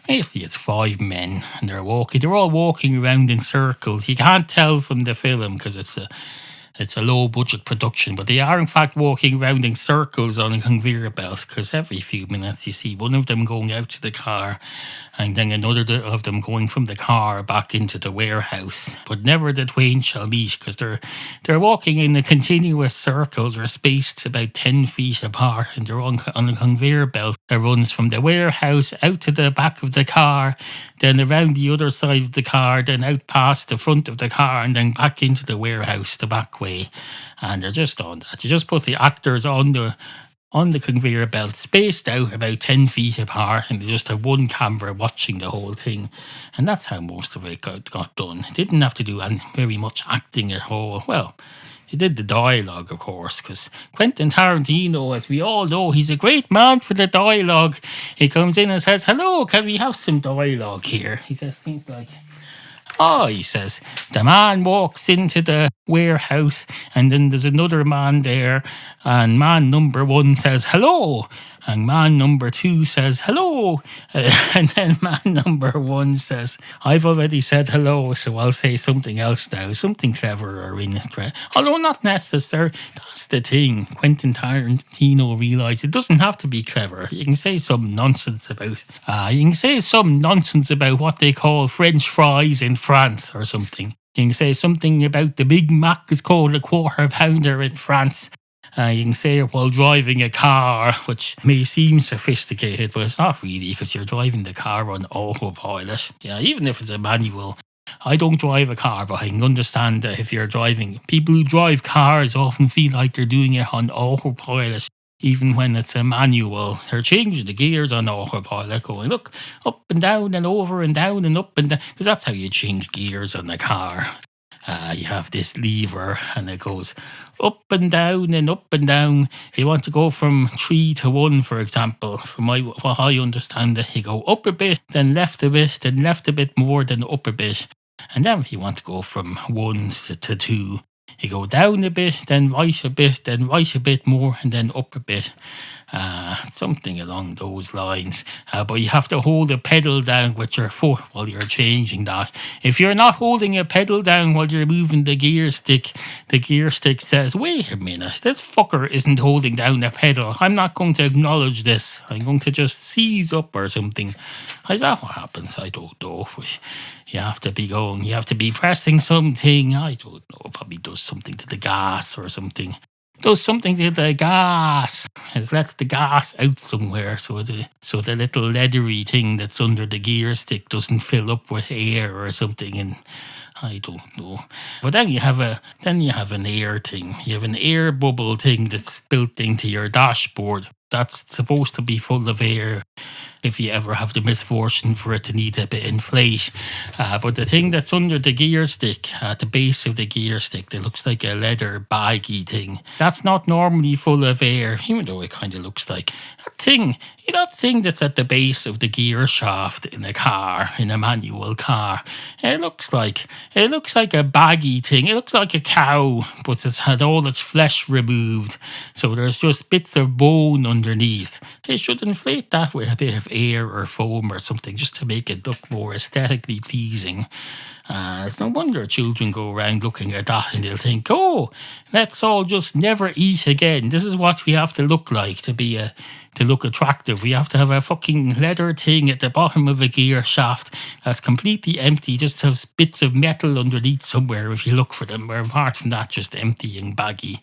basically it's 5 men and they're all walking around in circles. You can't tell from the film because it's a low budget production, but they are in fact walking around in circles on a conveyor belt because every few minutes you see one of them going out to the car and then another of them going from the car back into the warehouse. But never the twain shall meet because they're walking in a continuous circle. They're spaced about 10 feet apart and they're on a conveyor belt that runs from the warehouse out to the back of the car, then around the other side of the car, then out past the front of the car and then back into the warehouse the back way. And they're just on that. You just put the actors on the conveyor belt, spaced out about 10 feet apart, and they just have one camera watching the whole thing. And that's how most of it got done. It didn't have to do very much acting at all. Well, it did the dialogue, of course, because Quentin Tarantino, as we all know, he's a great man for the dialogue. He comes in and says, "Hello, can we have some dialogue here?" He says things like, "Oh," he says, "the man walks into the warehouse and then there's another man there and man number 1 says hello and man number 2 says hello and then man number 1 says, I've already said hello, so I'll say something else now, something clever or interesting." Although not necessary. That's the thing. Quentin Tarantino realised it doesn't have to be clever. You can say some nonsense about what they call French fries in France or something. You can say something about the Big Mac is called a quarter pounder in France. You can say it while driving a car, which may seem sophisticated, but it's not really because you're driving the car on autopilot. Yeah, even if it's a manual. I don't drive a car, but I can understand that if you're driving. People who drive cars often feel like they're doing it on autopilot. Even when it's a manual, they're changing the gears on autopilot, going look up and down and over and down and up and down, because that's how you change gears on a car. You have this lever and it goes up and down and up and down. You want to go from 3 to 1, for example. From what I understand it, you go up a bit, then left a bit, then left a bit more, then up a bit. And then if you want to go from 1 to 2, you go down a bit, then right a bit, then right a bit more, and then up a bit. Something along those lines. But you have to hold the pedal down with your foot while you're changing that. If you're not holding a pedal down while you're moving the gear stick says, "Wait a minute, this fucker isn't holding down a pedal. I'm not going to acknowledge this. I'm going to just seize up or something." Is that what happens? I don't know. You have to be pressing something. I don't know. Probably does something to the gas or something. Does something to the gas. It lets the gas out somewhere so the little leathery thing that's under the gear stick doesn't fill up with air or something, and I don't know. But then you have an air thing. You have an air bubble thing that's built into your dashboard. That's supposed to be full of air if you ever have the misfortune for it to need a bit inflate. But the thing that's under the gear stick, at the base of the gear stick, that looks like a leather baggy thing, that's not normally full of air, even though it kind of looks like that thing that's at the base of the gear shaft in a manual car. It looks like a baggy thing. It looks like a cow, but it's had all its flesh removed, so there's just bits of bone underneath. It should inflate that with a bit of air or foam or something, just to make it look more aesthetically pleasing. It's no wonder children go around looking at that and they'll think, "Oh, let's all just never eat again. This is what we have to look like to look attractive. We have to have a fucking leather thing at the bottom of a gear shaft that's completely empty, just has bits of metal underneath somewhere if you look for them, or apart from that, just empty and baggy."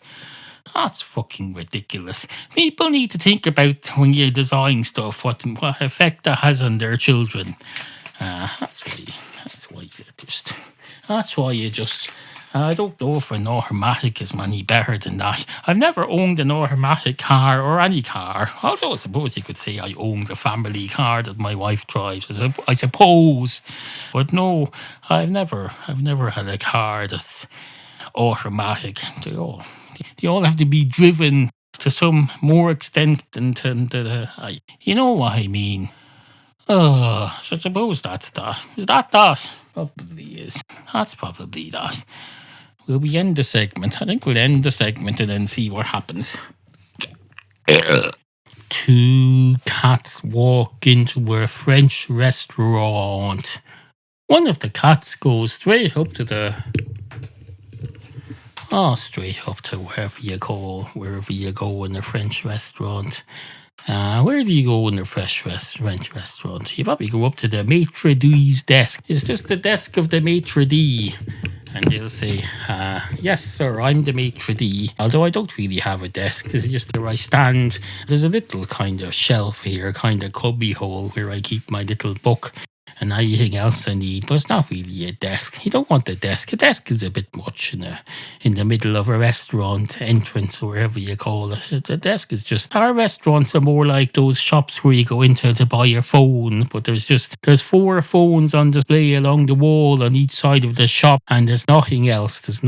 That's fucking ridiculous. People need to think about, when you design stuff, what effect that has on their children. That's why you just I don't know if an automatic is any better than that. I've never owned an automatic car or any car. Although I suppose you could say I own the family car that my wife drives. I suppose. But no, I've never had a car that's automatic. They all have to be driven to some more extent than you know what I mean. So I suppose that's that. Is that that? Probably is. That's probably that. Will we end the segment? I think we'll end the segment and then see what happens. Two cats walk into a French restaurant. One of the cats goes straight up to straight up to wherever you go in a French restaurant. Where do you go in a French restaurant? You probably go up to the Maître D's desk. Is this the desk of the Maître D? And they'll say, yes, sir, I'm the Maître D. Although I don't really have a desk. This is just where I stand. There's a little kind of shelf here, kind of cubby hole where I keep my little book and anything else I need, but it's not really a desk. You don't want a desk. A desk is a bit much in the middle of a restaurant entrance or whatever you call it. A desk is just... Our restaurants are more like those shops where you go into to buy your phone, but there's 4 phones on display along the wall on each side of the shop, and there's nothing else. It's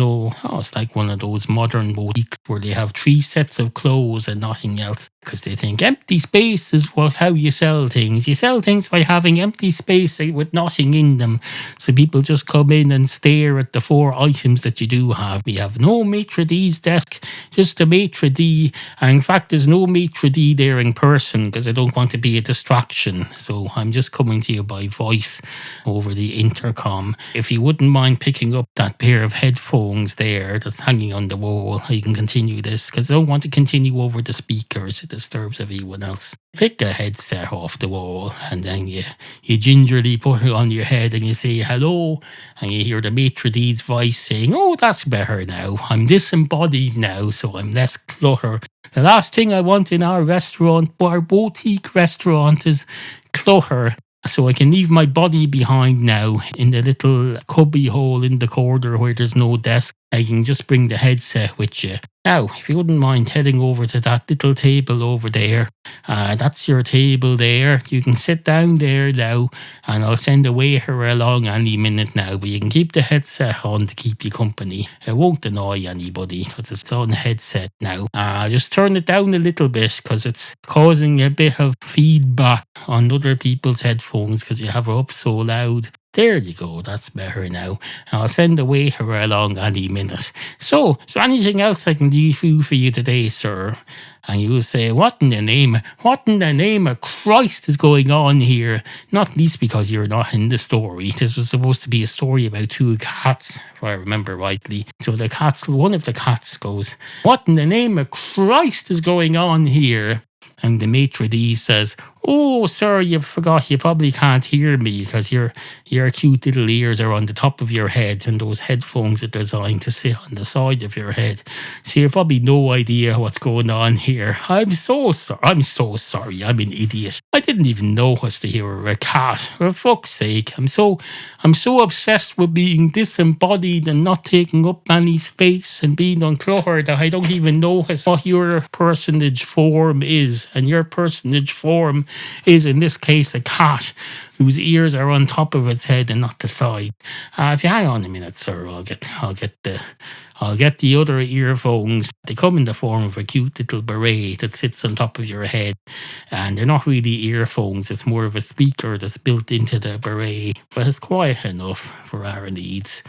like one of those modern boutiques where they have 3 sets of clothes and nothing else, because they think empty space is how you sell things. You sell things by having empty space with nothing in them, so people just come in and stare at the 4 items that you do have. We have no Maître D's desk, just a Maître D, and in fact there's no Maître D there in person because I don't want to be a distraction, so I'm just coming to you by voice over the intercom. If you wouldn't mind picking up that pair of headphones there that's hanging on the wall, you can continue this, because I don't want to continue over the speakers. It disturbs everyone else. Pick a headset off the wall, and then you gingerly put it on your head and you say hello, and you hear the Maître D's voice saying, oh, that's better now. I'm disembodied now, so I'm less clutter. The last thing I want in our boutique restaurant is clutter. So I can leave my body behind now in the little cubby hole in the corner where there's no desk. I can just bring the headset with you. Now, if you wouldn't mind heading over to that little table over there, that's your table there. You can sit down there now, and I'll send a waiter along any minute now, but you can keep the headset on to keep you company. It won't annoy anybody because it's on the headset now. Just turn it down a little bit because it's causing a bit of feedback on other people's headphones because you have it up so loud. There you go, that's better now. I'll send the waiter along any minute. So, is there anything else I can do for you today, sir? And you'll say, what in the name of Christ is going on here? Not least because you're not in the story. This was supposed to be a story about 2 cats, if I remember rightly. So one of the cats goes, what in the name of Christ is going on here? And the Maître D says, oh, sir, you forgot you probably can't hear me because your cute little ears are on the top of your head and those headphones are designed to sit on the side of your head. So you've probably no idea what's going on here. I'm so sorry. I'm an idiot. I didn't even notice that you were a cat. For fuck's sake. I'm so obsessed with being disembodied and not taking up any space and being uncluttered that I don't even notice what your personage form is. And your personage form is, in this case, a cat whose ears are on top of its head and not the side. If you hang on a minute, sir, I'll get the other earphones. They come in the form of a cute little beret that sits on top of your head, and they're not really earphones. It's more of a speaker that's built into the beret, but it's quiet enough for our needs.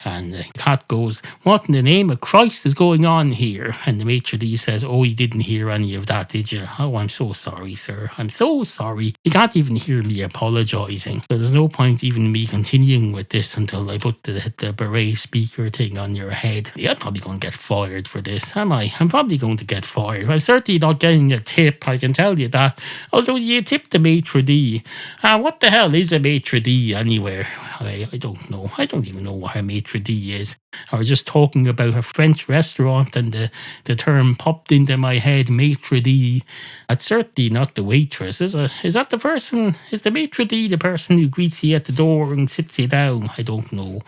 And the cat goes, what in the name of Christ is going on here? And the Maître D says, oh, you didn't hear any of that, did you? Oh, I'm so sorry, sir. I'm so sorry. You can't even hear me apologising. So there's no point even me continuing with this until I put the beret speaker thing on your head. I'm probably going to get fired for this, am I? I'm probably going to get fired. I'm certainly not getting a tip, I can tell you that. Although you tip the Maître D. What the hell is a Maître D anywhere? I don't know. I don't even know what a Maître D is. I was just talking about a French restaurant and the term popped into my head, Maître D. That's certainly not the waitress, is it? Is that the person? Is the Maître D the person who greets you at the door and sits you down? I don't know.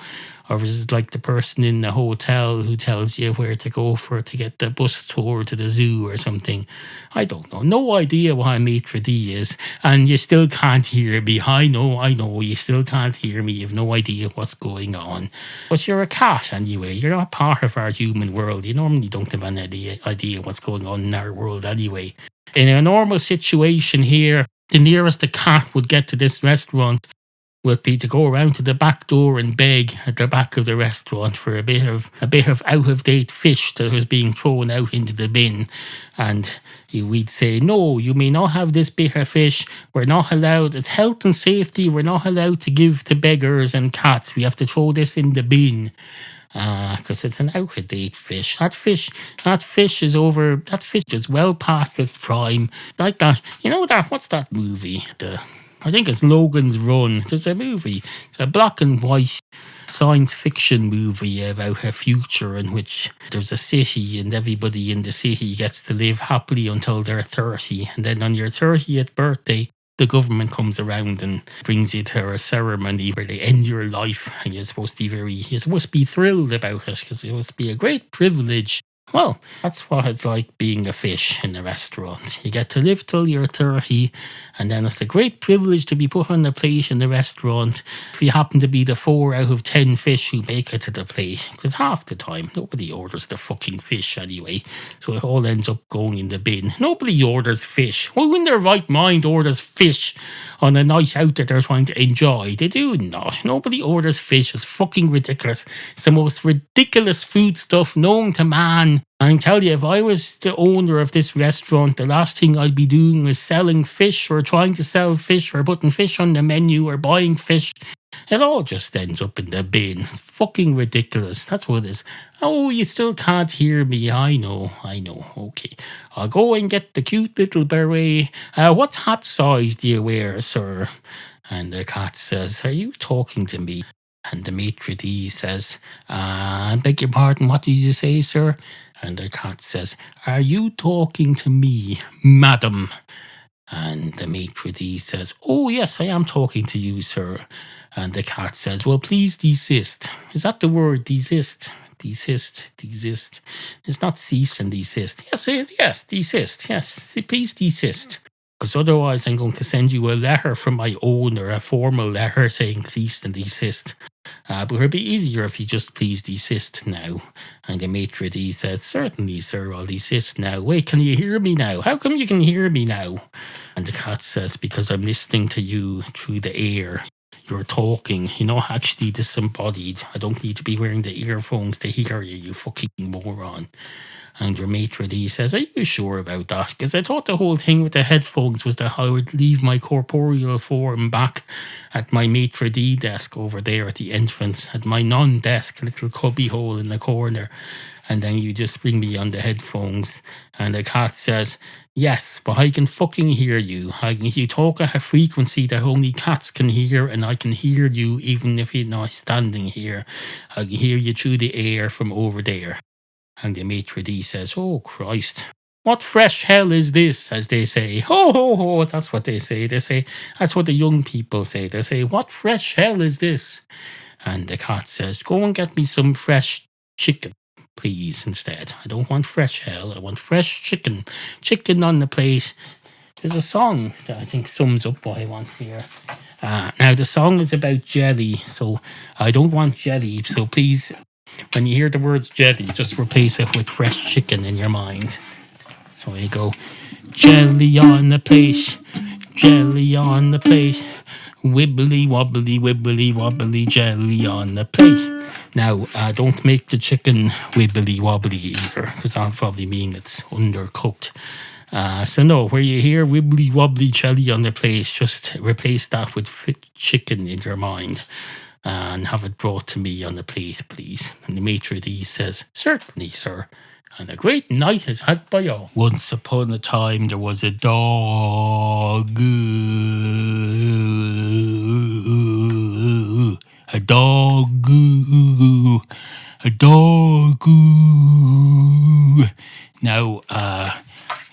Or is it like the person in the hotel who tells you where to go to get the bus tour to the zoo or something? I don't know. No idea what a Maître D is. And you still can't hear me. I know. You still can't hear me. You've no idea what's going on. But you're a cat anyway. You're not part of our human world. You normally don't have any idea what's going on in our world anyway. In a normal situation here, the nearest a cat would get to this restaurant would be to go around to the back door and beg at the back of the restaurant for a bit of out of date fish that was being thrown out into the bin, and we'd say, no, you may not have this bit of fish. We're not allowed. It's health and safety. We're not allowed to give to beggars and cats. We have to throw this in the bin. Because it's an out of date fish. That fish is well past its prime. Like that, what's that movie? I think it's Logan's Run. There's a movie. It's a black and white science fiction movie about a future in which there's a city and everybody in the city gets to live happily until they're 30. And then on your 30th birthday, the government comes around and brings you to a ceremony where they end your life, and you're supposed to be thrilled about it because it must be a great privilege. Well, that's what it's like being a fish in a restaurant. You get to live till you're 30, and then it's a great privilege to be put on the plate in the restaurant if you happen to be the 4 out of 10 fish who make it to the plate. Because half the time, nobody orders the fucking fish anyway, so it all ends up going in the bin. Nobody orders fish. Who in their right mind orders fish on a night out that they're trying to enjoy? They do not. Nobody orders fish. It's fucking ridiculous. It's the most ridiculous food stuff known to man. I can tell you, if I was the owner of this restaurant, the last thing I'd be doing was selling fish or trying to sell fish or putting fish on the menu or buying fish. It all just ends up in the bin. It's fucking ridiculous. That's what it is. Oh, you still can't hear me. I know. Okay. I'll go and get the cute little beret. What hat size do you wear, sir? And the cat says, are you talking to me? And the Maître D says, I beg your pardon, what did you say, sir? And the cat says, are you talking to me, madam? And the Maître D says, oh yes, I am talking to you, sir. And the cat says, well, please desist. Is that the word, desist? Desist. It's not cease and desist. Yes, desist. Yes, please desist. Because otherwise I'm going to send you a letter from my owner, a formal letter saying cease and desist. But it'll be easier if you just please desist now. And the Maître D says, certainly, sir, I'll desist now. Wait, can you hear me now? How come you can hear me now? And the cat says, because I'm listening to you through the air. You're talking, actually disembodied. I don't need to be wearing the earphones to hear you, you fucking moron. And your Maître D says, are you sure about that? Because I thought the whole thing with the headphones was that I would leave my corporeal form back at my Maître D desk over there at the entrance, at my non-desk, little cubby hole in the corner. And then you just bring me on the headphones. And the cat says, yes, but I can fucking hear you. You talk at a frequency that only cats can hear, and I can hear you even if you're not standing here. I can hear you through the air from over there. And the Maître D says, oh Christ, what fresh hell is this, as they say. Ho, ho, ho, that's what they say. That's what the young people say. They say, what fresh hell is this? And the cat says, go and get me some fresh chicken, please, instead. I don't want fresh hell, I want fresh chicken. Chicken on the plate. There's a song that I think sums up what I want here. Now, the song is about jelly, so I don't want jelly, so please, when you hear the words jelly, just replace it with fresh chicken in your mind. So you go, jelly on the plate, jelly on the plate, wibbly wobbly, wibbly wobbly, jelly on the plate. Now, don't make the chicken wibbly wobbly either, because that'll probably mean it's undercooked. So no, where you hear wibbly wobbly jelly on the plate, just replace that with chicken in your mind. And have it brought to me on the plate, please. And the Maître D says, certainly, sir. And a great night is had by all. Once upon a time there was a dog. A dog. Now,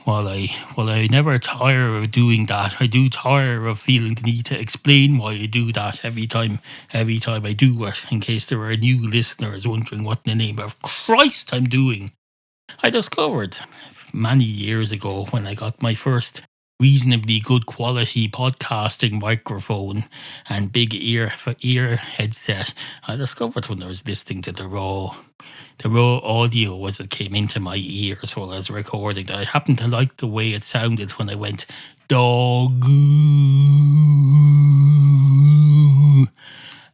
while I never tire of doing that. I do tire of feeling the need to explain why I do that every time I do it, in case there are new listeners wondering what in the name of Christ I'm doing. I discovered many years ago when I got my first reasonably good quality podcasting microphone and big ear headset. I discovered when I was listening to the raw audio as it came into my ears while I was recording that I happened to like the way it sounded when I went dog.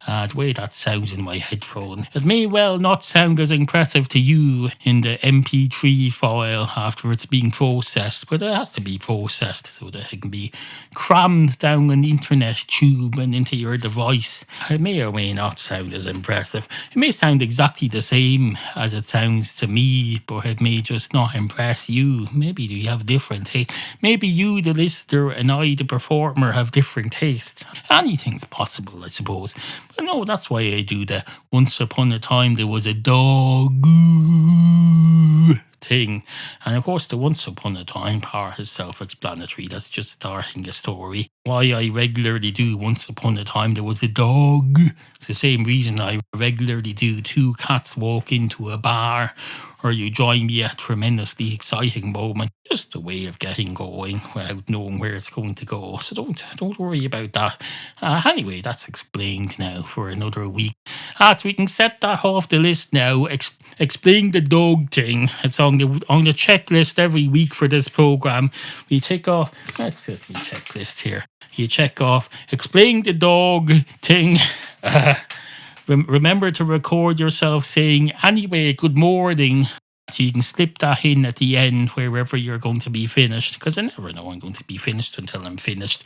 The way that sounds in my headphone. It may well not sound as impressive to you in the MP3 file after it's being processed, but it has to be processed so that it can be crammed down an internet tube and into your device. It may or may not sound as impressive. It may sound exactly the same as it sounds to me, but it may just not impress you. Maybe we have different taste. Maybe you, the listener, and I, the performer, have different taste. Anything's possible, I suppose. But no, that's why I do the once upon a time there was a dog thing. And of course, the once upon a time part is self-explanatory. That's just starting a story. Why I regularly do once upon a time there was a dog. It's the same reason I regularly do two cats walk into a bar, or you join me at a tremendously exciting moment. Just a way of getting going without knowing where it's going to go. So don't worry about that. Anyway, that's explained now for another week. So we can set that off the list now. Explain the dog thing. It's on the checklist every week for this program. We take off. Let's see the checklist here. You check off. Explain the dog thing. Remember to record yourself saying, anyway, good morning. So you can slip that in at the end wherever you're going to be finished, because I never know I'm going to be finished until I'm finished.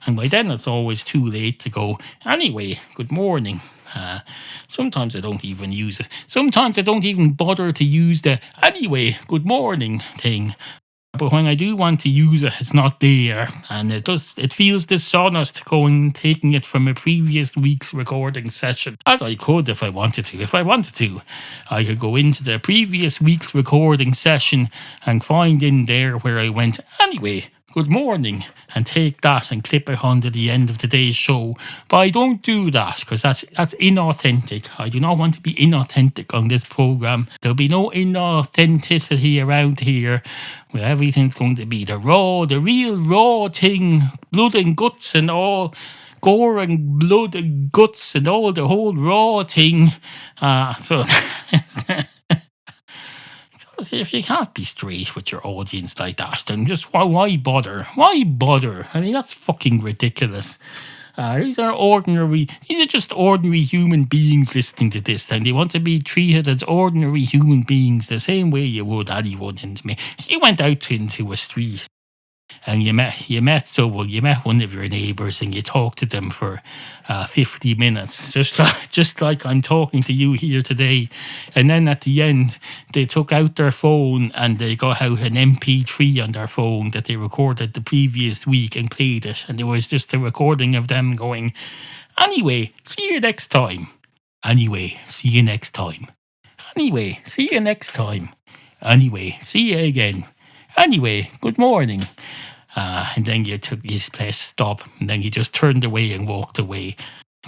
And by then it's always too late to go, anyway, good morning. Sometimes I don't even use it. Sometimes I don't even bother to use the anyway, good morning thing. But when I do want to use it, it's not there. And it feels dishonest taking it from a previous week's recording session. As I could if I wanted to. I could go into the previous week's recording session and find in there where I went, anyway, good morning, and take that and clip it onto the end of today's show. But I don't do that because that's inauthentic. I do not want to be inauthentic on this program. There'll be no inauthenticity around here, where everything's going to be the real raw thing, blood and guts and all, gore and blood and guts and all, the whole raw thing. If you can't be straight with your audience like that, then just why bother? Why bother? I mean, that's fucking ridiculous. These are just ordinary human beings listening to this, and they want to be treated as ordinary human beings the same way you would anyone in the You went out into a street and you met one of your neighbours and you talked to them for 50 minutes, just like I'm talking to you here today. And then at the end, they took out their phone and they got out an MP3 on their phone that they recorded the previous week and played it. And it was just a recording of them going, anyway, see you next time. Anyway, see you next time. Anyway, see you next time. Anyway, see you again. Anyway, good morning. And then you pressed stop, and then you just turned away and walked away.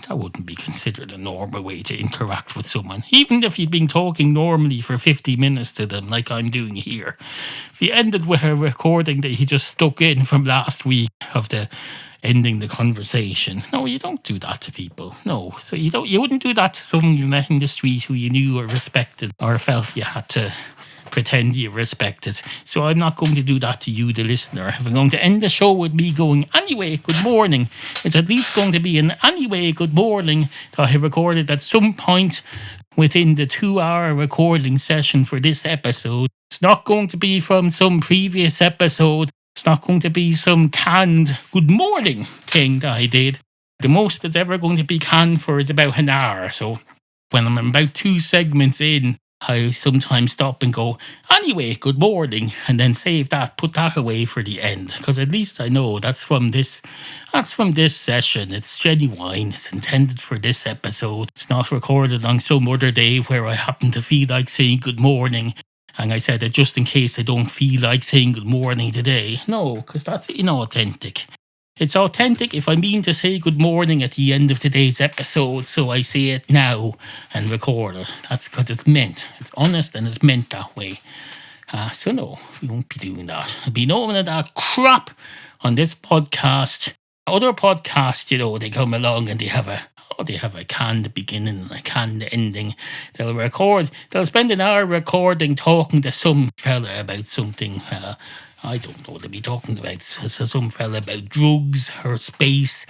That wouldn't be considered a normal way to interact with someone, even if you'd been talking normally for 50 minutes to them, like I'm doing here. If you ended with a recording that you just stuck in from last week of the ending the conversation. No, you don't do that to people. No, so you wouldn't do that to someone you met in the street who you knew or respected or felt you had to pretend you respected. So I'm not going to do that to you, the listener. If I'm going to end the show with me going, anyway, good morning, it's at least going to be an anyway, good morning that I have recorded at some point within the 2-hour recording session for this episode. It's not going to be from some previous episode. It's not going to be some canned good morning thing that I did. The most it's ever going to be canned for is about an hour. So when I'm about 2 segments in, I sometimes stop and go, anyway, good morning, and then save that, put that away for the end, because at least I know that's from this session. It's genuine. It's intended for this episode. It's not recorded on some other day where I happen to feel like saying good morning, And I said that just in case I don't feel like saying good morning today. No, because that's inauthentic. It's authentic if I mean to say good morning at the end of today's episode, so I say it now and record it. That's because it's meant. It's honest and it's meant that way. So no, we won't be doing that. There'll be no of that crap on this podcast. Other podcasts, they come along and they have a canned beginning and a canned ending. They'll spend an hour recording talking to some fella about something. I don't know what they'll be talking about. So some fella about drugs or space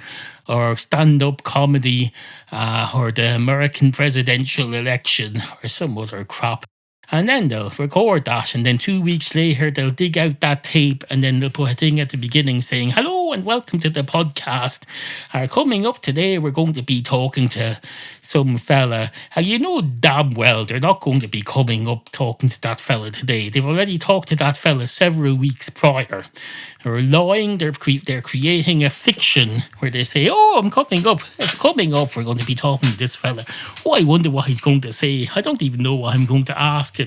or stand-up comedy or the American presidential election or some other crap. And then they'll record that, and then 2 weeks later they'll dig out that tape and then they'll put a thing at the beginning saying, hello and welcome to the podcast. Coming up today we're going to be talking to some fella. You know damn well they're not going to be coming up talking to that fella today. They've already talked to that fella several weeks prior. They're lying, they're creating a fiction where they say, I'm coming up, we're going to be talking to this fella. I wonder what he's going to say. I don't even know what I'm going to ask him.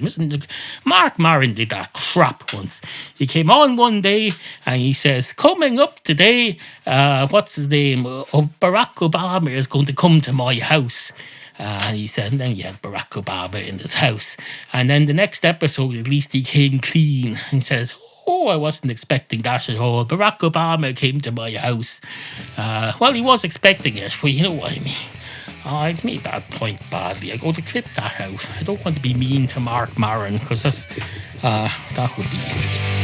Mark Maron did that crap once. He came on one day and he says, coming up today, what's his name? Barack Obama is going to come to my house. And he said, and then you had Barack Obama in his house. And then the next episode, at least he came clean and says, I wasn't expecting that at all. Barack Obama came to my house. Well, he was expecting it, but you know what I mean. I made that point badly. I'm going to clip that out. I don't want to be mean to Mark Maron, because that would be good.